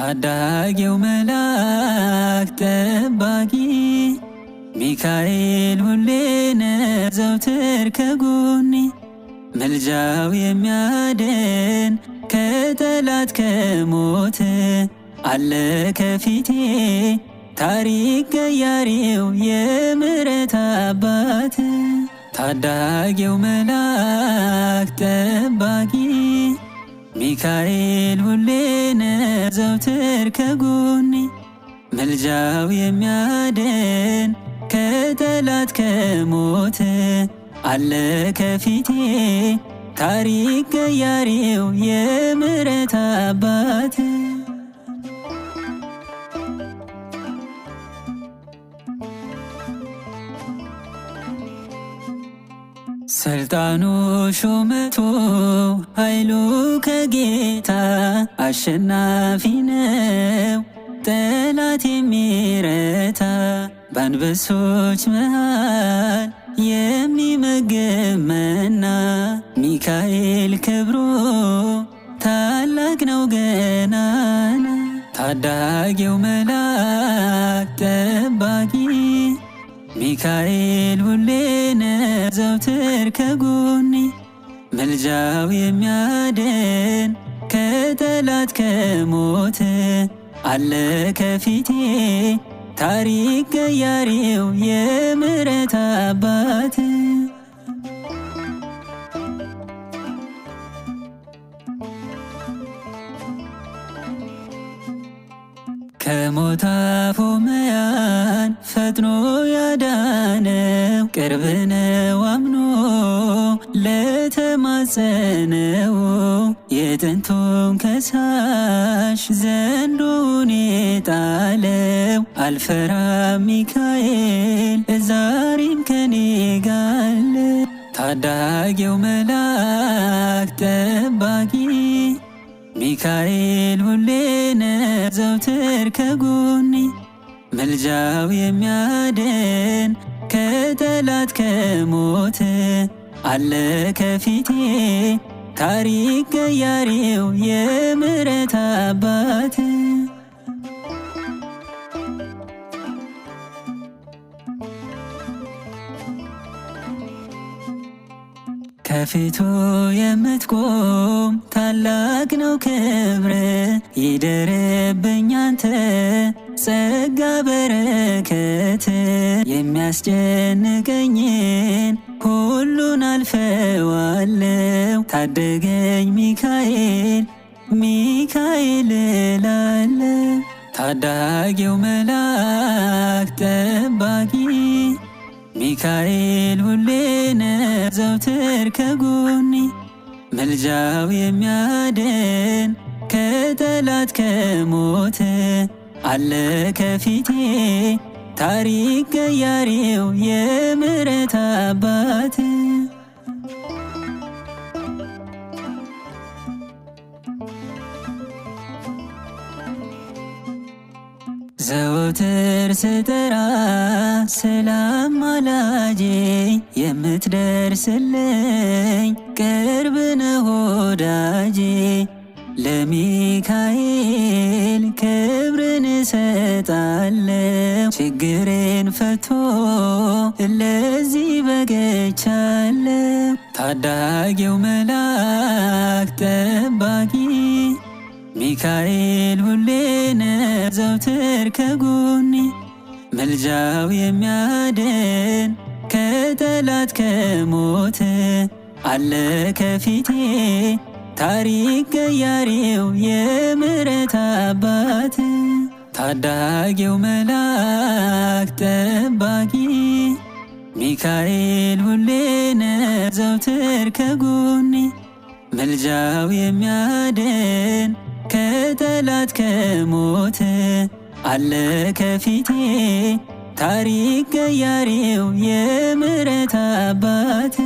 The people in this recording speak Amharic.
ታዳጊው መልአክ ጠባቂ ሚካኤል ሁሌነ ዘውትር ከጎኔ ምልጃው የሚያድን ከጠላት ከሞት አለ ከፊቴ ታሪክ ቀያሪው የምሕረት አባት ታዳጊው መልአክ ጠባቂ ሚካኤል ሁሌነ ዘውትር ከጎኔ ምልጃው የሚያድን ከጠላት ከሞት አለ ከፊቴ ታሪክ ቀያሪው የምሕረት አባት ስልጣኑ ሹመቱ ኃይሉ ከጌታ አሸናፊ ነው ጠላት የሚረታ በአንበሶች መሃል የሚመግብ መና ሚካኤል ክብሩ ታላቅ ነው ገናና ታዳጊው መልአክ ጠባቂ ሚካኤል ሁሌነ ዘውትር ከጎኔ ምልጃው የሚያድን ከጠላት ከሞት አለ ከፊቴ ታሪክ ቀያሪው የምሕረት አባት ከሞት አፎመያን ፈጥኖ ያዳነው ቅርብ ነው አምኖ ለተማጸነው የጥንቱን ከሳሽ ዘንዶውን የጣለው አልፈራም ሚካኤል ዛሬም ከኔ ጋር ታዳጊው መልአክ ጠባቂ ሚካኤል ሁሌነ ዘውትር ከጎኔ ምልጃው የሚያድን ከጠላት ከሞት አለ ከፊቴ ታሪክ ቀያሪው የምሕረት አባት ከፊቱ የምትቆም ታላቅ ነው ክብር ይደርብኝ አንተ ጸጋ በረከት የሚያስጨንቀኝን ሁሉን አልፈዋለው ታደገኝ ሚካኤል ሚካኤል እላለሁ ታዳጊው መልአክ ጠባቂ ሚካኤል ሁሌነ ዘውትር ከጎኔ ምልጃው የሚያድን ከጠላት ከሞት አለ ከፊቴ ታሪክ ቀያሪው የምሕረት አባት ዘወትር ስጠራ ሰላም ማላጄ የምትደርስልኝ ቅርብ ነህ ወዳጄ ለሚካኤል ክብርን እሰጣለሁ ችግሬን ፈቶ ለዚህ በቅቻለሁ ታዳጊው መልአክ ጠባቂ ሚካኤል ሁሌነ ዘውትር ከጎኔ ምልጃው የሚያድን ከጠላት ከሞት አለ ከፊቴ ታሪክ ቀያሪው የምሕረት አባት ታዳጊው መልአክ ጠባቂ ሚካኤል ሁሌነ ዘውትር ከጎኔ ምልጃው የሚያድን ከጠላት ከሞት አለ ከፊቴ ታሪክ ቀያሪው የምሕረት አባት